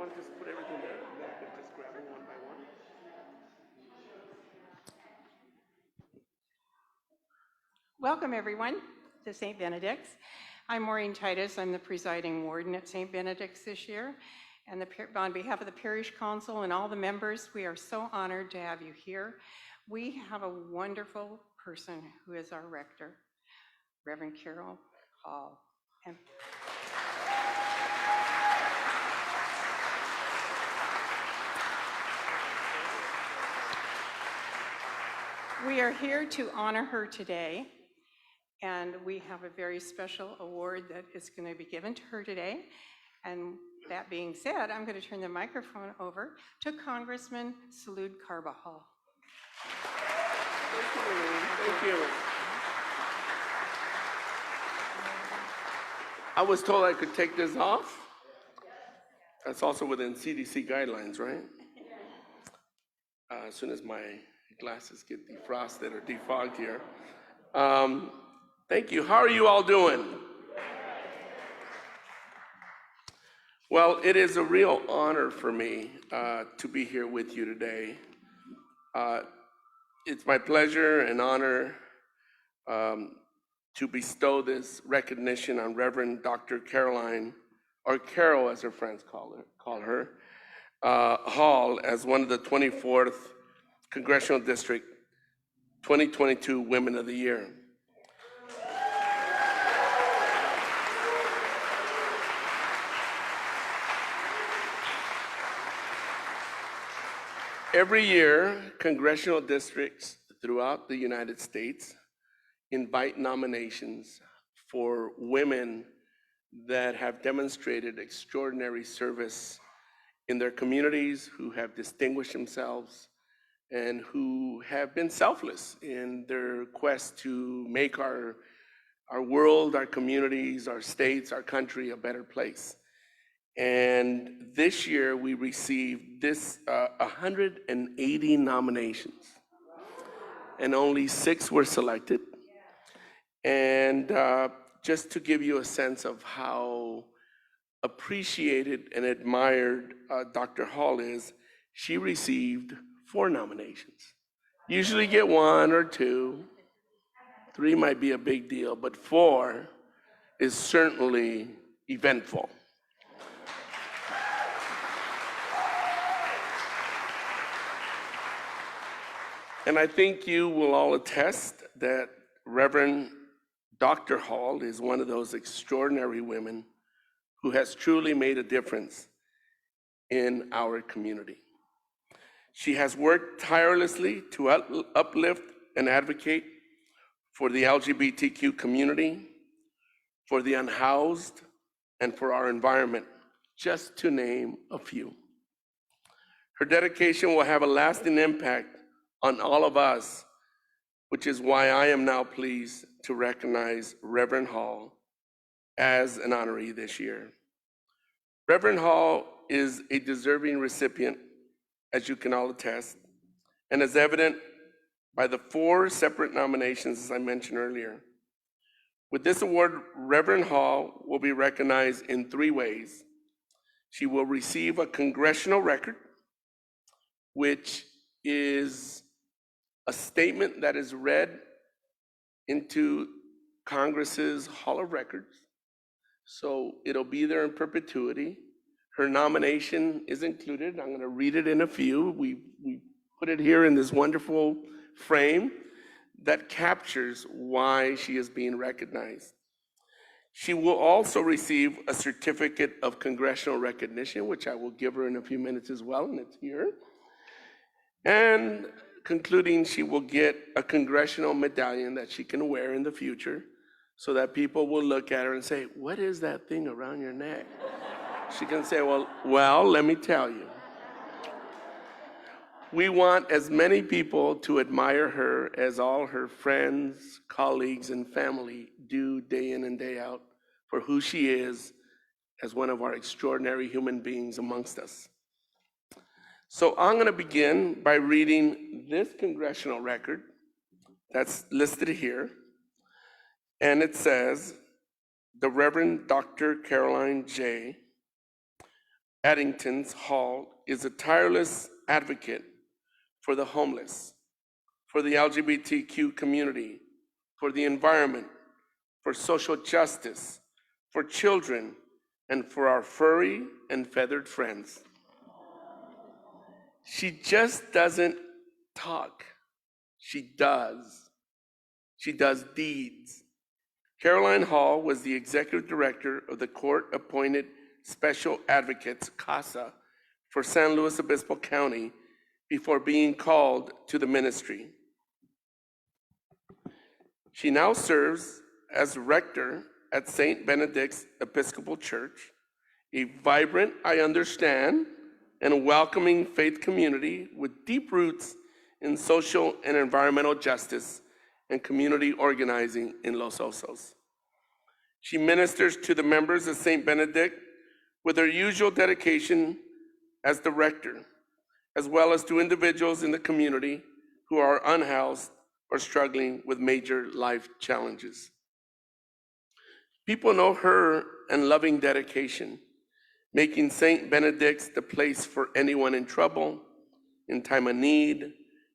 want to just put everything there, and then we can just grab them one by one. Welcome, everyone, to St. Benedict's. I'm Maureen Titus. I'm the presiding warden at St. Benedict's this year. And on behalf of the parish council and all the members, we are so honored to have you here. We have a wonderful person who is our rector, Reverend Caro Hall. And we are here to honor her today, and we have a very special award that is going to be given to her today. And that being said, I'm going to turn the microphone over to Congressman Salud Carbajal. Thank you. I was told I could take this off. That's also within CDC guidelines, right? As soon as my glasses get defrosted or defogged here. Thank you. How are you all doing? Well, it is a real honor for me to be here with you today. It's my pleasure and honor to bestow this recognition on Reverend Dr. Caroline, or Caro as her friends call her, Hall, as one of the 24th Congressional District 2022 Women of the Year. Every year, congressional districts throughout the United States invite nominations for women that have demonstrated extraordinary service in their communities, who have distinguished themselves, and who have been selfless in their quest to make our world, our communities, our states, our country a better place. And this year we received 180 nominations, and only 6 were selected. And just to give you a sense of how appreciated and admired Dr. Hall is, she received 4 nominations. Usually get 1 or 2, 3 might be a big deal, but 4 is certainly eventful. And I think you will all attest that Reverend Dr. Hall is one of those extraordinary women who has truly made a difference in our community. She has worked tirelessly to uplift and advocate for the LGBTQ community, for the unhoused, and for our environment, just to name a few. Her dedication will have a lasting impact on all of us, which is why I am now pleased to recognize Reverend Hall as an honoree this year. Reverend Hall is a deserving recipient, as you can all attest, and as evident by the 4 separate nominations, as I mentioned earlier. With this award, Reverend Hall will be recognized in 3 ways. She will receive a congressional record, which is a statement that is read into Congress's Hall of Records. So it'll be there in perpetuity. Her nomination is included. I'm going to read it in a few. We put it here in this wonderful frame that captures why she is being recognized. She will also receive a certificate of congressional recognition, which I will give her in a few minutes as well, and it's here. And concluding, she will get a congressional medallion that she can wear in the future, so that people will look at her and say, "What is that thing around your neck?" She can say, well, let me tell you. We want as many people to admire her as all her friends, colleagues, and family do day in and day out for who she is as one of our extraordinary human beings amongst us. So I'm going to begin by reading this congressional record that's listed here. And it says, the Reverend Dr. Caroline J., Addington's Hall is a tireless advocate for the homeless, for the LGBTQ community, for the environment, for social justice, for children, and for our furry and feathered friends. She just doesn't talk. She does. She does deeds. Caroline Hall was the executive director of the court-appointed Special Advocates, CASA, for San Luis Obispo County before being called to the ministry. She now serves as rector at St. Benedict's Episcopal Church, a vibrant, I understand, and a welcoming faith community with deep roots in social and environmental justice and community organizing in Los Osos. She ministers to the members of St. Benedict with her usual dedication as the rector, as well as to individuals in the community who are unhoused or struggling with major life challenges. People know her and loving dedication, making St. Benedict's the place for anyone in trouble, in time of need,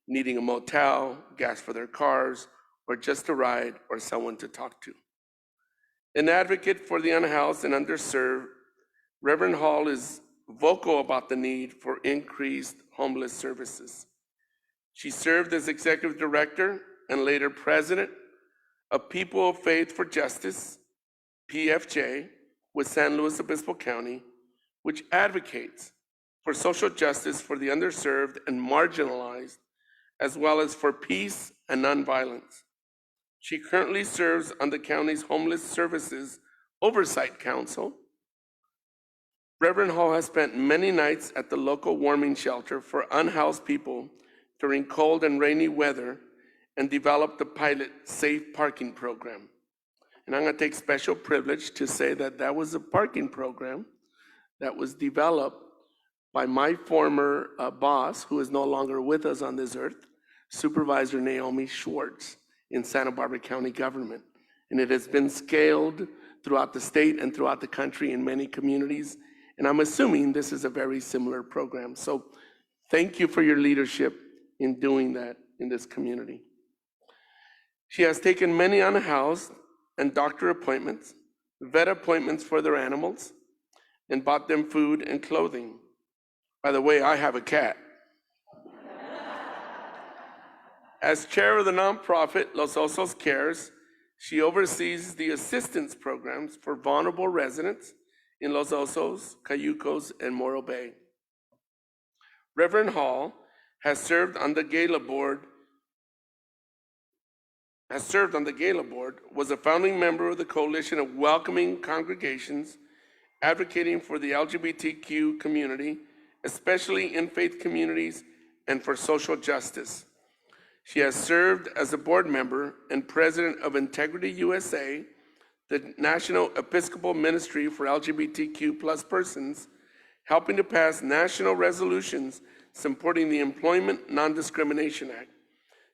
needing a motel, gas for their cars, or just a ride or someone to talk to. An advocate for the unhoused and underserved, Reverend Hall is vocal about the need for increased homeless services. She served as executive director and later president of People of Faith for Justice, PFJ, with San Luis Obispo County, which advocates for social justice for the underserved and marginalized, as well as for peace and nonviolence. She currently serves on the county's Homeless Services Oversight Council. Reverend Hall has spent many nights at the local warming shelter for unhoused people during cold and rainy weather and developed the pilot Safe Parking Program. And I'm going to take special privilege to say that that was a parking program that was developed by my former boss, who is no longer with us on this earth, Supervisor Naomi Schwartz in Santa Barbara County government. And it has been scaled throughout the state and throughout the country in many communities. And I'm assuming this is a very similar program. So thank you for your leadership in doing that in this community. She has taken many unhoused and doctor appointments, vet appointments for their animals, and bought them food and clothing. By the way, I have a cat. As chair of the nonprofit Los Osos Cares, she oversees the assistance programs for vulnerable residents in Los Osos, Cayucos, and Morro Bay. Reverend Hall has served on the gala board, was a founding member of the Coalition of Welcoming Congregations, advocating for the LGBTQ community, especially in faith communities, and for social justice. She has served as a board member and president of Integrity USA, the National Episcopal Ministry for LGBTQ plus persons, helping to pass national resolutions supporting the Employment Non-Discrimination Act,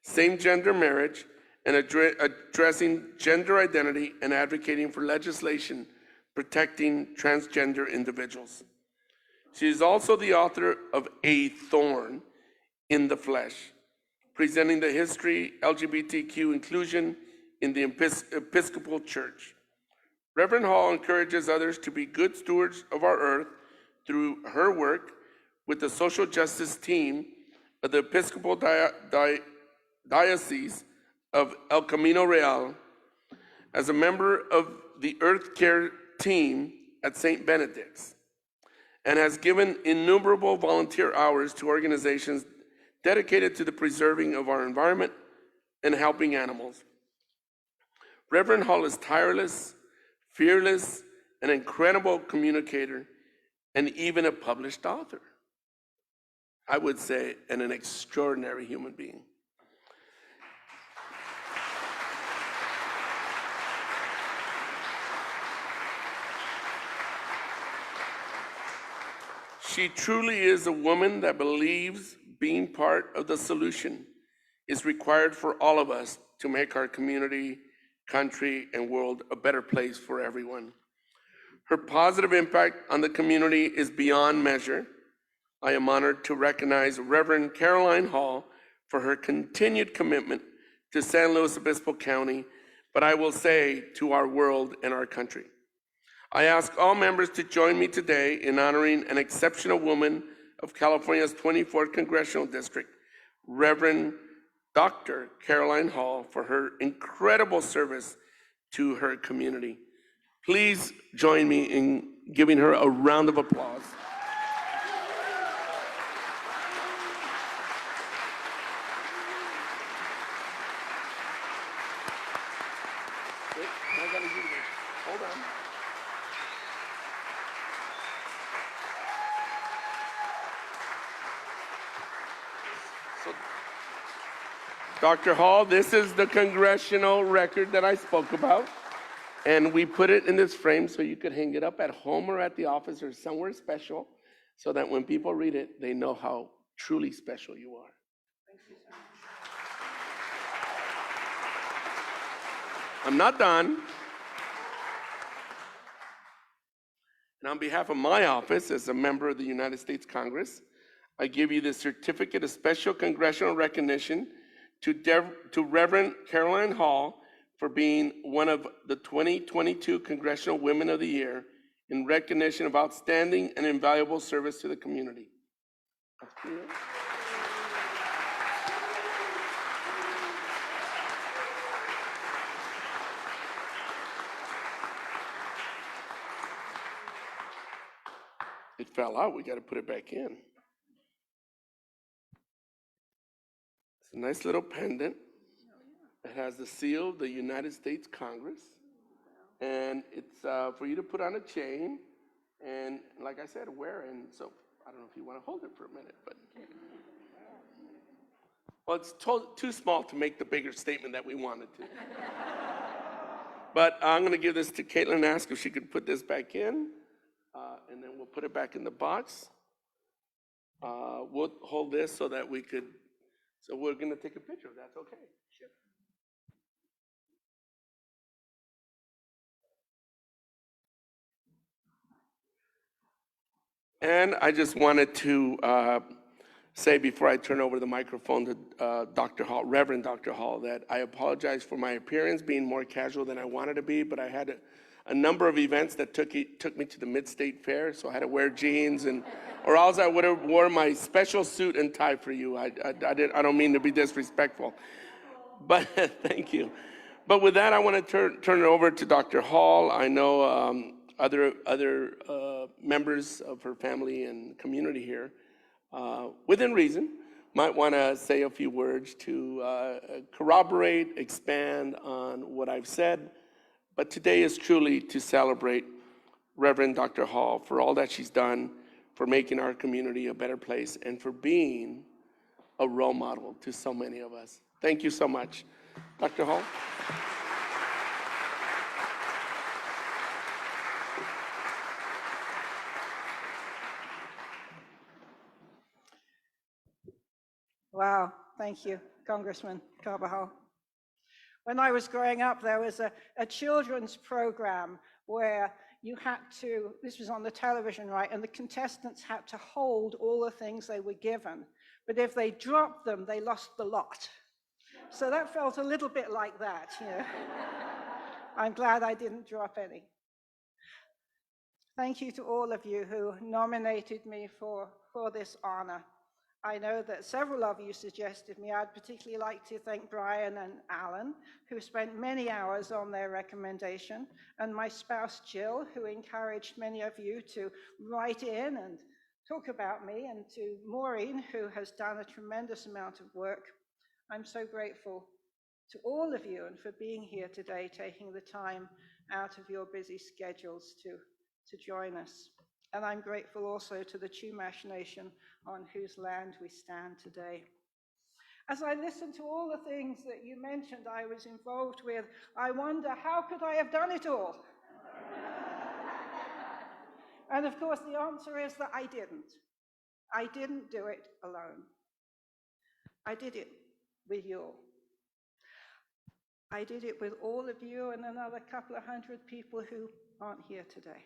same-gender marriage, and addressing gender identity and advocating for legislation protecting transgender individuals. She is also the author of A Thorn in the Flesh, presenting the history LGBTQ inclusion in the Episcopal Church. Reverend Hall encourages others to be good stewards of our earth through her work with the social justice team of the Episcopal Diocese of El Camino Real, as a member of the Earth Care team at St. Benedict's, and has given innumerable volunteer hours to organizations dedicated to the preserving of our environment and helping animals. Reverend Hall is tireless, fearless, an incredible communicator, and even a published author. I would say, and an extraordinary human being. She truly is a woman that believes being part of the solution is required for all of us to make our community, country, and world a better place for everyone. Her positive impact on the community is beyond measure. I am honored to recognize Reverend Caroline Hall for her continued commitment to San Luis Obispo County, but I will say to our world and our country. I ask all members to join me today in honoring an exceptional woman of California's 24th Congressional District, Reverend Dr. Caroline Hall, for her incredible service to her community. Please join me in giving her a round of applause. Wait, I gotta give you this. Hold on. So, Dr. Hall, this is the congressional record that I spoke about. And we put it in this frame so you could hang it up at home or at the office or somewhere special so that when people read it, they know how truly special you are. Thank you so much. I'm not done. And on behalf of my office as a member of the United States Congress, I give you the Certificate of Special Congressional Recognition to Reverend Caroline Hall for being one of the 2022 Congressional Women of the Year in recognition of outstanding and invaluable service to the community. It fell out, we gotta put it back in. It's a nice little pendant. It has the seal of the United States Congress, and it's for you to put on a chain, and like I said, wear. And so I don't know if you want to hold it for a minute, but well, it's too small to make the bigger statement that we wanted to. But I'm going to give this to Caitlin and ask if she could put this back in, and then we'll put it back in the box. We'll hold this so that we could. So we're going to take a picture. If that's okay. Sure. And I just wanted to say before I turn over the microphone to Dr. Hall, Reverend Dr. Hall, that I apologize for my appearance being more casual than I wanted to be, but I had a number of events that took me to the Mid-State Fair, so I had to wear jeans, or else I would have worn my special suit and tie for you. I don't mean to be disrespectful, but thank you. But with that, I want to turn it over to Dr. Hall. I know other members of her family and community here, within reason, might want to say a few words to corroborate, expand on what I've said. But today is truly to celebrate Reverend Dr. Hall for all that she's done, for making our community a better place, and for being a role model to so many of us. Thank you so much. Dr. Hall? Wow, thank you, Congressman Carbajal. When I was growing up, there was a children's program where you had to, this was on the television, right, and the contestants had to hold all the things they were given. But if they dropped them, they lost the lot. So that felt a little bit like that, you know. I'm glad I didn't drop any. Thank you to all of you who nominated me for this honor. I know that several of you suggested me. I'd particularly like to thank Brian and Alan, who spent many hours on their recommendation, and my spouse, Jill, who encouraged many of you to write in and talk about me, and to Maureen, who has done a tremendous amount of work. I'm so grateful to all of you and for being here today, taking the time out of your busy schedules to join us. And I'm grateful also to the Chumash Nation on whose land we stand today. As I listen to all the things that you mentioned I was involved with, I wonder, how could I have done it all? And of course, the answer is that I didn't. I didn't do it alone. I did it with you all. I did it with all of you and another couple of hundred people who aren't here today.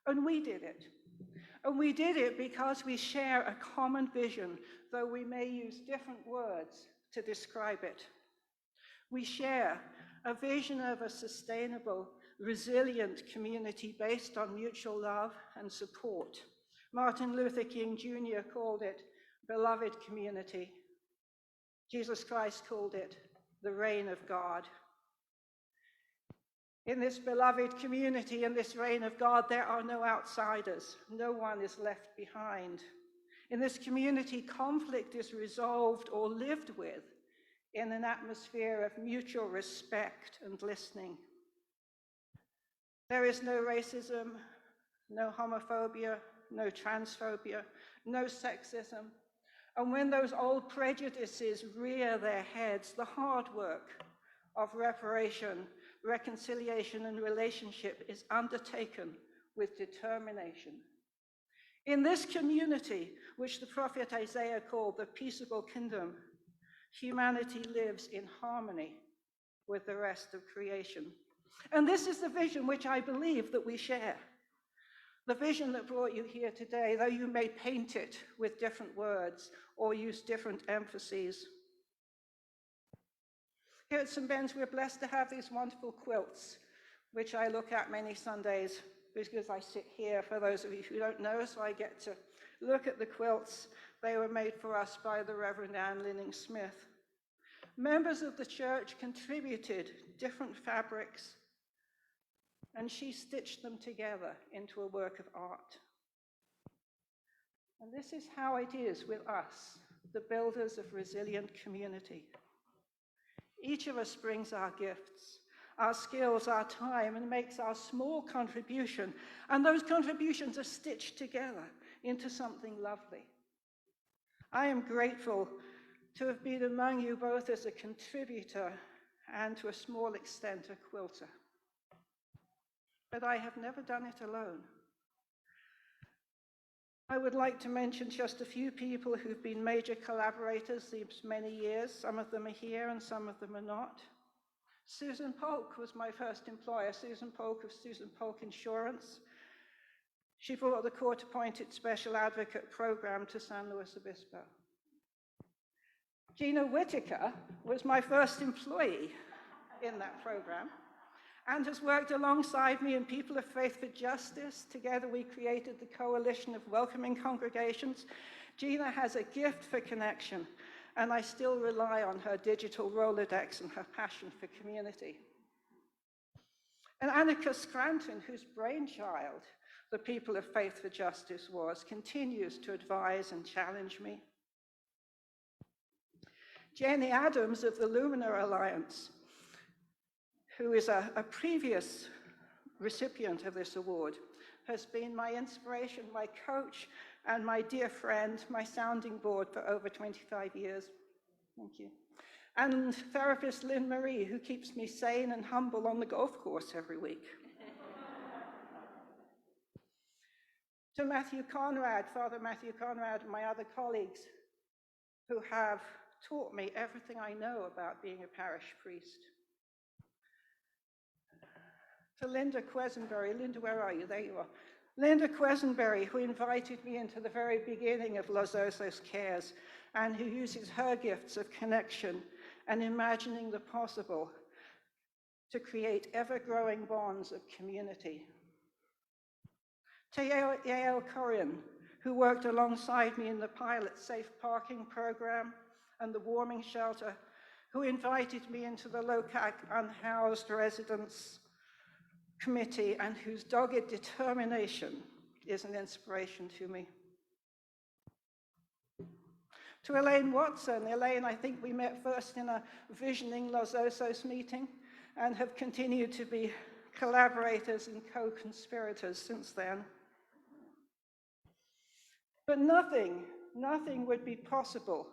And we did it. And we did it because we share a common vision, though we may use different words to describe it. We share a vision of a sustainable, resilient community based on mutual love and support. Martin Luther King Jr. called it beloved community. Jesus Christ called it the reign of God. In this beloved community, in this reign of God, there are no outsiders. No one is left behind. In this community, conflict is resolved or lived with in an atmosphere of mutual respect and listening. There is no racism, no homophobia, no transphobia, no sexism. And when those old prejudices rear their heads, the hard work of reparation, reconciliation, and relationship is undertaken with determination. In this community, which the prophet Isaiah called the peaceable kingdom, humanity lives in harmony with the rest of creation. And this is the vision which I believe that we share. The vision that brought you here today, though you may paint it with different words or use different emphases. Here at St. Ben's, we're blessed to have these wonderful quilts, which I look at many Sundays because I sit here, for those of you who don't know, so I get to look at the quilts. They were made for us by the Reverend Anne Linning Smith. Members of the church contributed different fabrics, and she stitched them together into a work of art. And this is how it is with us, the builders of resilient community. Each of us brings our gifts, our skills, our time, and makes our small contribution. And those contributions are stitched together into something lovely. I am grateful to have been among you both as a contributor and to a small extent a quilter. But I have never done it alone. I would like to mention just a few people who've been major collaborators these many years. Some of them are here and some of them are not. Susan Polk was my first employer, Susan Polk of Susan Polk Insurance. She brought the court-appointed special advocate program to San Luis Obispo. Gina Whitaker was my first employee in that program and has worked alongside me in People of Faith for Justice. Together we created the Coalition of Welcoming Congregations. Gina has a gift for connection, and I still rely on her digital Rolodex and her passion for community. And Annika Scranton, whose brainchild the People of Faith for Justice was, continues to advise and challenge me. Jenny Adams of the Luminar Alliance, who is a previous recipient of this award, has been my inspiration, my coach, and my dear friend, my sounding board for over 25 years. Thank you. And therapist Lynn Marie, who keeps me sane and humble on the golf course every week. To Matthew Conrad, Father Matthew Conrad, and my other colleagues who have taught me everything I know about being a parish priest. To Linda Quesenberry. Linda, where are you? There you are. Linda Quesenberry, who invited me into the very beginning of Los Osos Cares, and who uses her gifts of connection and imagining the possible to create ever-growing bonds of community. To Yael Corin, who worked alongside me in the pilot safe parking program and the warming shelter, who invited me into the LOCAC unhoused residents committee, and whose dogged determination is an inspiration to me. To Elaine Watson. Elaine, I think we met first in a Visioning Los Osos meeting and have continued to be collaborators and co-conspirators since then. But nothing would be possible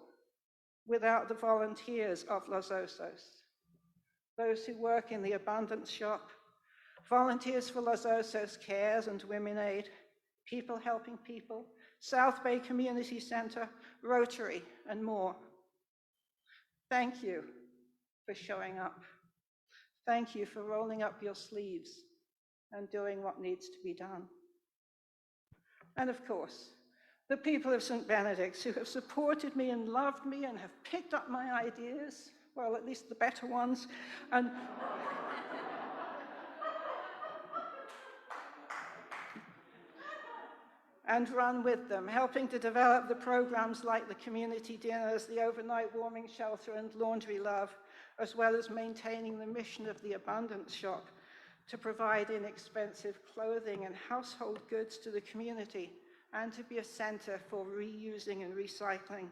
without the volunteers of Los Osos. Those who work in the Abundance Shop, Volunteers for Los Osos Cares and Women Aid, People Helping People, South Bay Community Center, Rotary, and more. Thank you for showing up. Thank you for rolling up your sleeves and doing what needs to be done. And of course, the people of St. Benedict's who have supported me and loved me and have picked up my ideas, well, at least the better ones, and run with them, helping to develop the programs like the community dinners, the overnight warming shelter, and laundry love, as well as maintaining the mission of the Abundance Shop to provide inexpensive clothing and household goods to the community, and to be a center for reusing and recycling,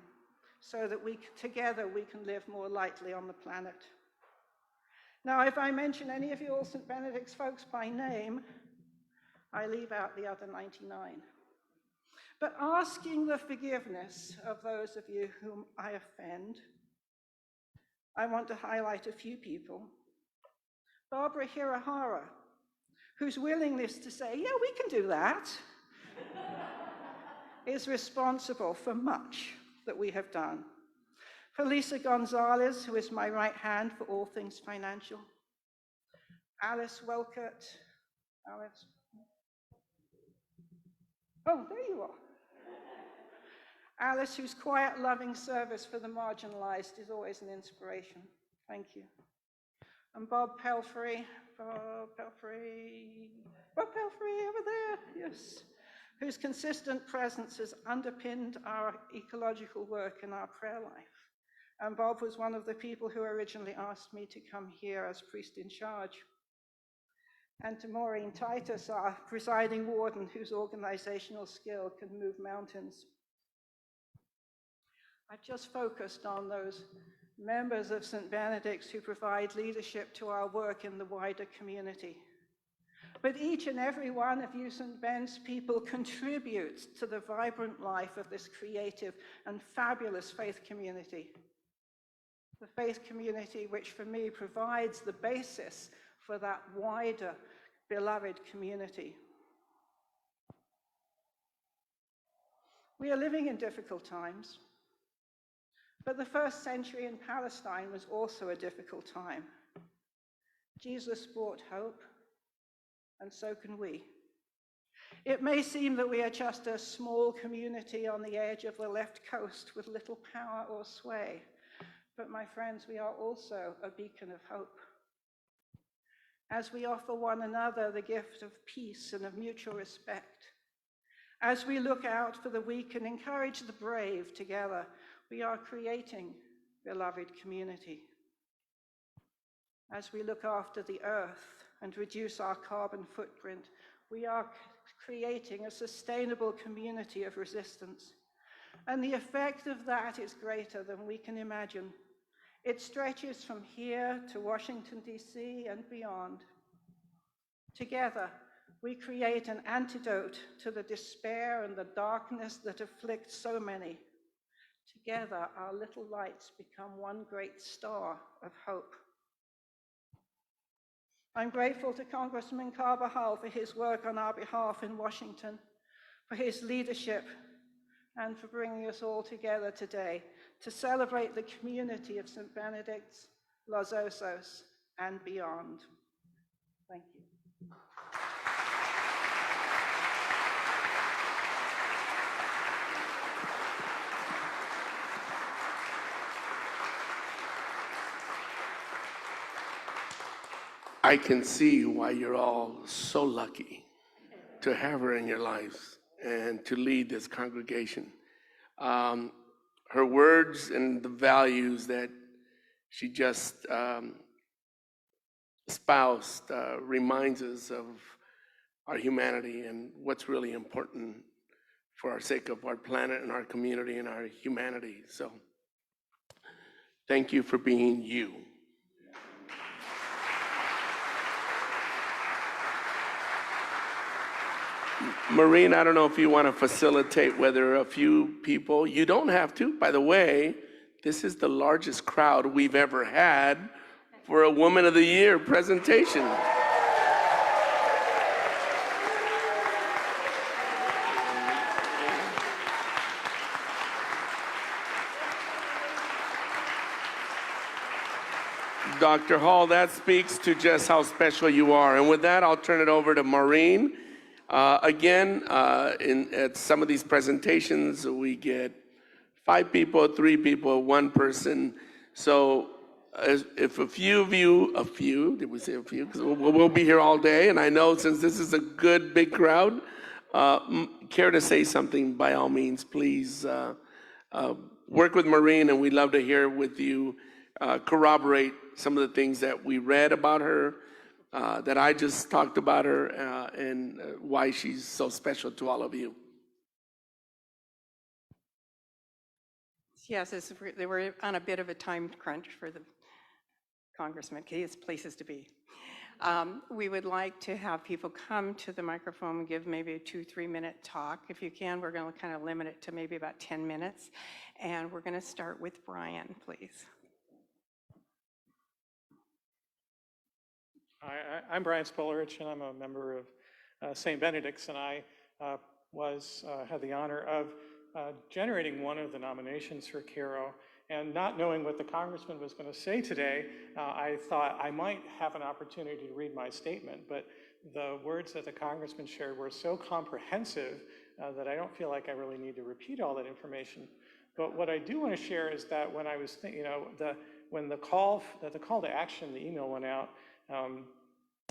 so that together we can live more lightly on the planet. Now, if I mention any of you all St. Benedict's folks by name, I leave out the other 99. But asking the forgiveness of those of you whom I offend, I want to highlight a few people. Barbara Hirahara, whose willingness to say, yeah, we can do that, is responsible for much that we have done. Felisa Gonzalez, who is my right hand for all things financial. Alice Welkert. Alice. Oh, there you are. Alice, whose quiet, loving service for the marginalized is always an inspiration. Thank you. And Bob Pelfrey over there, yes, whose consistent presence has underpinned our ecological work and our prayer life. And Bob was one of the people who originally asked me to come here as priest in charge. And to Maureen Titus, our presiding warden, whose organizational skill can move mountains. I've just focused on those members of St. Benedict's who provide leadership to our work in the wider community. But each and every one of you St. Ben's people contributes to the vibrant life of this creative and fabulous faith community. The faith community which for me provides the basis for that wider, beloved community. We are living in difficult times, but the first century in Palestine was also a difficult time. Jesus brought hope, and so can we. It may seem that we are just a small community on the edge of the left coast with little power or sway, but my friends, we are also a beacon of hope. As we offer one another the gift of peace and of mutual respect, as we look out for the weak and encourage the brave together, we are creating beloved community. As we look after the earth and reduce our carbon footprint, we are creating a sustainable community of resistance. And the effect of that is greater than we can imagine. It stretches from here to Washington, D.C. and beyond. Together, we create an antidote to the despair and the darkness that afflict so many. Together, our little lights become one great star of hope. I'm grateful to Congressman Carbajal for his work on our behalf in Washington, for his leadership, and for bringing us all together today to celebrate the community of St. Benedict's, Los Osos, and beyond. Thank you. I can see why you're all so lucky to have her in your lives and to lead this congregation. Her words and the values that she just espoused reminds us of our humanity and what's really important for our sake of our planet and our community and our humanity. So thank you for being you. Maureen, I don't know if you want to facilitate whether a few people, you don't have to, by the way, this is the largest crowd we've ever had for a Woman of the Year presentation. Dr. Hall, that speaks to just how special you are. And with that, I'll turn it over to Maureen. Again, at some of these presentations, we get 5 people, 3 people, 1 person. So if a few of you, did we say a few? Because we'll be here all day, and I know since this is a good, big crowd, care to say something, by all means, please. Work with Maureen, and we'd love to hear with you, corroborate some of the things that we read about her, that I just talked about her, and why she's so special to all of you. Yes, they were on a bit of a time crunch for the congressman. He has places to be. We would like to have people come to the microphone and give maybe a 2-3 minute talk. If you can, we're going to kind of limit it to maybe about 10 minutes. And we're going to start with Brian, please. Hi, I'm Brian Spolerich, and I'm a member of St. Benedict's, and I had the honor of generating one of the nominations for Caro. And not knowing what the congressman was going to say today, I thought I might have an opportunity to read my statement, but the words that the congressman shared were so comprehensive that I don't feel like I really need to repeat all that information. But what I do want to share is that when I was thinking, when the call to action, the email went out,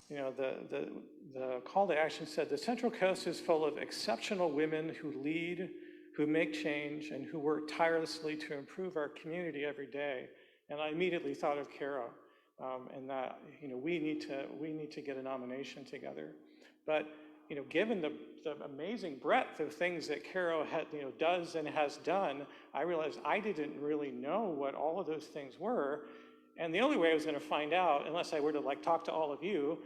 the call to action said, the Central Coast is full of exceptional women who lead, who make change, and who work tirelessly to improve our community every day. And I immediately thought of Caro, and that we need to get a nomination together. But given the amazing breadth of things that Caro does and has done, I realized I didn't really know what all of those things were. And the only way I was going to find out, unless I were to talk to all of you,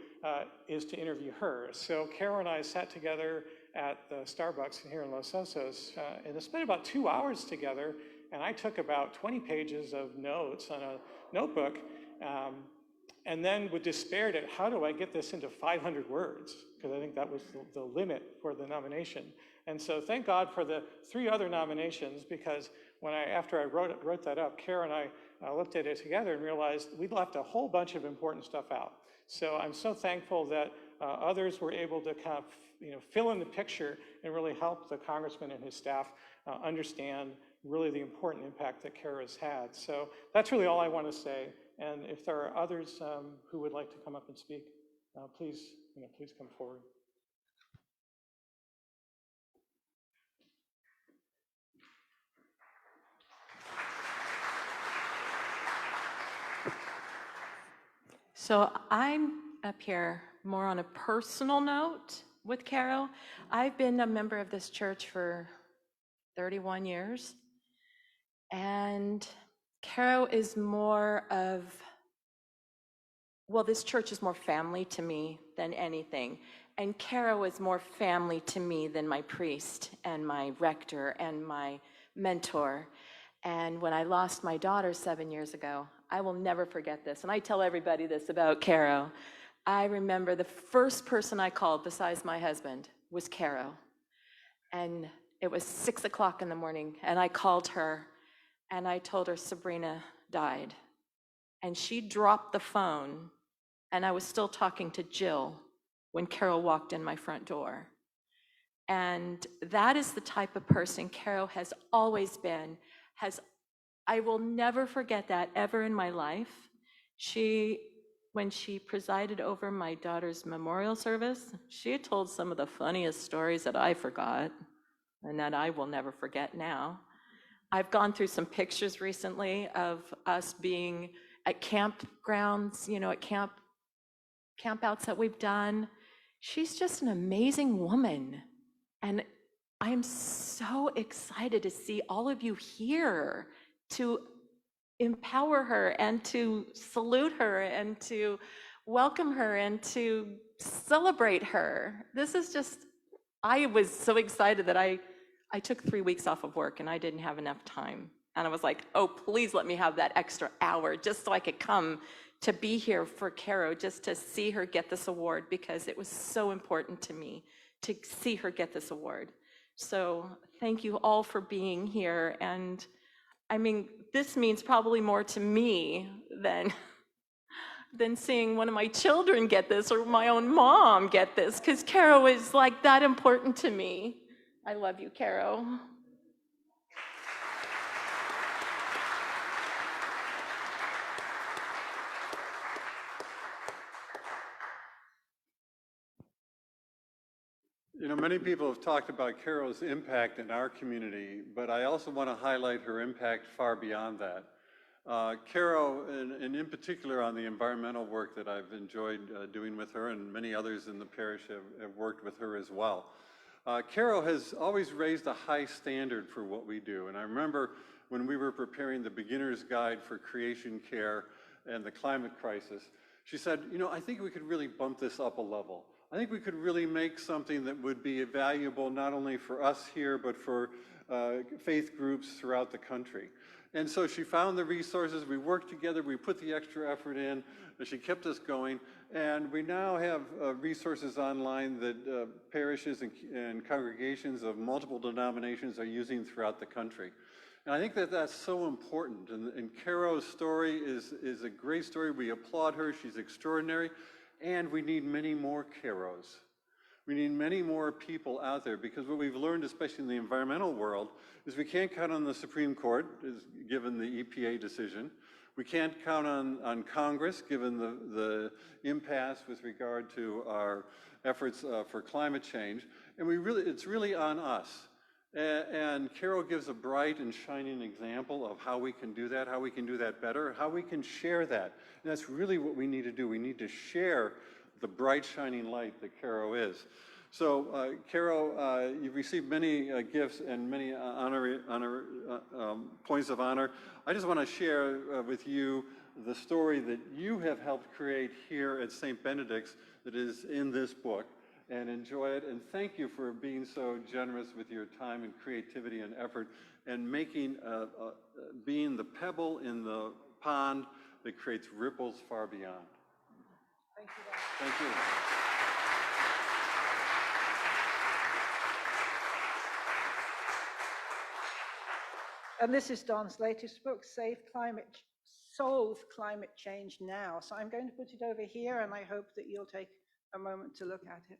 is to interview her. So Caro and I sat together at the Starbucks here in Los Osos, and I spent about 2 hours together, and I took about 20 pages of notes on a notebook, and then would despair at how do I get this into 500 words, because I think that was the limit for the nomination. And so thank God for the 3 other nominations, because after I wrote that up, Caro and I looked at it together and realized we'd left a whole bunch of important stuff out. So I'm so thankful that others were able to kind of fill in the picture and really help the congressman and his staff understand really the important impact that Caro has had. So that's really all I want to say. And if there are others who would like to come up and speak, please come forward. So I'm up here more on a personal note with Caro. I've been a member of this church for 31 years, and Caro is more of, well, this church is more family to me than anything, and Caro is more family to me than my priest and my rector and my mentor. And when I lost my daughter 7 years ago, I will never forget this, and I tell everybody this about Caro. I remember the first person I called besides my husband was Caro. And it was 6 o'clock in the morning, and I called her, and I told her Sabrina died. And she dropped the phone, and I was still talking to Jill when Caro walked in my front door. And that is the type of person Caro has always been, I will never forget that ever in my life. When she presided over my daughter's memorial service, she had told some of the funniest stories that I forgot and that I will never forget now. I've gone through some pictures recently of us being at campgrounds, at campouts that we've done. She's just an amazing woman. And I'm so excited to see all of you here to empower her and to salute her and to welcome her and to celebrate her. This is just, I was so excited that I took 3 weeks off of work and I didn't have enough time. And I was like, oh, please let me have that extra hour just so I could come to be here for Caro, just to see her get this award, because it was so important to me to see her get this award. So thank you all for being here. And I mean, this means probably more to me than than seeing one of my children get this or my own mom get this, because Caro is like that important to me. I love you, Caro. You know, many people have talked about Caro's impact in our community, but I also want to highlight her impact far beyond that. Caro, and in particular on the environmental work that I've enjoyed doing with her, and many others in the parish have worked with her as well. Caro has always raised a high standard for what we do, and I remember when we were preparing the beginner's guide for creation care and the climate crisis, she said, you know, I think we could really bump this up a level. I think we could really make something that would be valuable not only for us here, but for faith groups throughout the country. And so she found the resources, we worked together, we put the extra effort in, and she kept us going. And we now have resources online that parishes and congregations of multiple denominations are using throughout the country. And I think that that's so important. And Caro's story is a great story. We applaud her, she's extraordinary. And we need many more Caros. We need many more people out there, because what we've learned, especially in the environmental world, is we can't count on the Supreme Court, given the EPA decision. We can't count on Congress, given the impasse with regard to our efforts for climate change. And it's really on us. And Caro gives a bright and shining example of how we can do that, how we can do that better, how we can share that. And that's really what we need to do. We need to share the bright, shining light that Caro is. So, Caro, you've received many gifts and many points of honor. I just want to share with you the story that you have helped create here at St. Benedict's that is in this book. And enjoy it, and thank you for being so generous with your time and creativity and effort, and making, being the pebble in the pond that creates ripples far beyond. Thank you, Dad. Thank you. And this is Don's latest book, Solve Climate Change Now. So I'm going to put it over here, and I hope that you'll take a moment to look at it.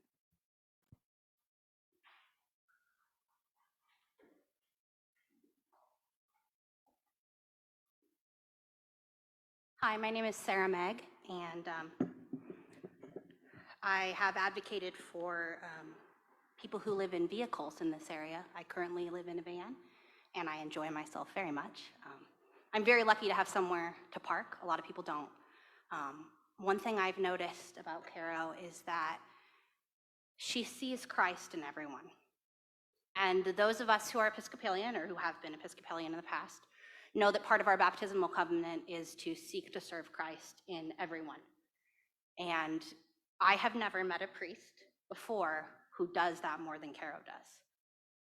Hi, my name is Sarah Meg, and I have advocated for people who live in vehicles in this area. I currently live in a van, and I enjoy myself very much. I'm very lucky to have somewhere to park. A lot of people don't. One thing I've noticed about Caro is that she sees Christ in everyone. And those of us who are Episcopalian, or who have been Episcopalian in the past, know that part of our baptismal covenant is to seek to serve Christ in everyone. And I have never met a priest before who does that more than Caro does.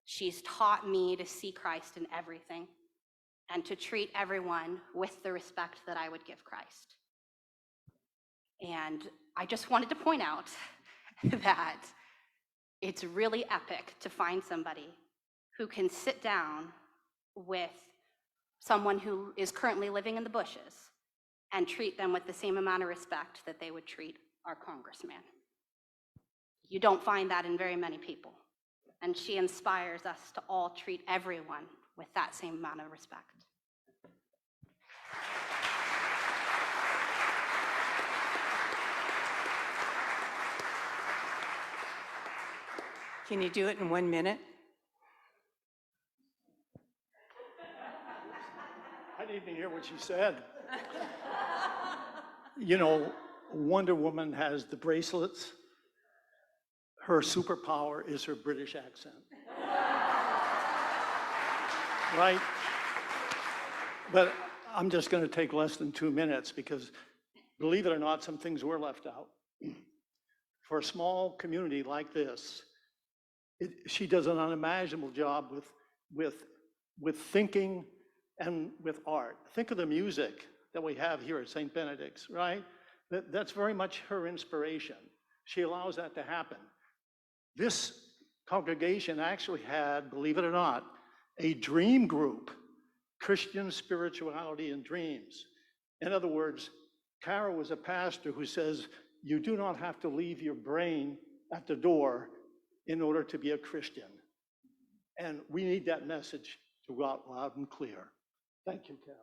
She's taught me to see Christ in everything and to treat everyone with the respect that I would give Christ. And I just wanted to point out that it's really epic to find somebody who can sit down with someone who is currently living in the bushes and treat them with the same amount of respect that they would treat our congressman. You don't find that in very many people. And she inspires us to all treat everyone with that same amount of respect. Can you do it in 1 minute? I didn't even hear what she said. You know, Wonder Woman has the bracelets. Her superpower is her British accent. Right? But I'm just going to take less than 2 minutes because, believe it or not, some things were left out. For a small community like this, she does an unimaginable job with thinking and with art. Think of the music that we have here at St. Benedict's, right? That's very much her inspiration. She allows that to happen. This congregation actually had, believe it or not, a dream group, Christian Spirituality and Dreams. In other words, Caro was a pastor who says, you do not have to leave your brain at the door in order to be a Christian. And we need that message to go out loud and clear. Thank you, Caro.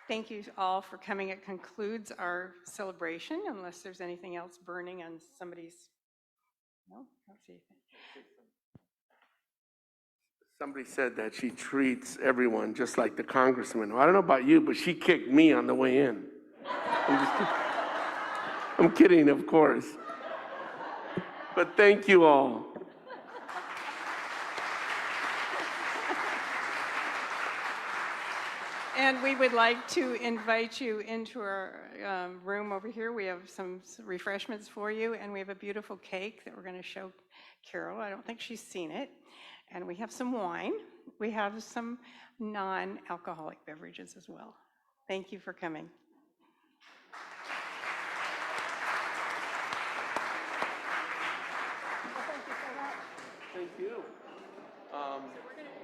Thank you all for coming. It concludes our celebration, unless there's anything else burning on somebody's, no, let's see. Somebody said that she treats everyone just like the congressman. Well, I don't know about you, but she kicked me on the way in. I'm kidding, of course. But thank you all. And we would like to invite you into our room over here. We have some refreshments for you, and we have a beautiful cake that we're going to show Carol. I don't think she's seen it. And we have some wine. We have some non-alcoholic beverages as well. Thank you for coming. Thank you.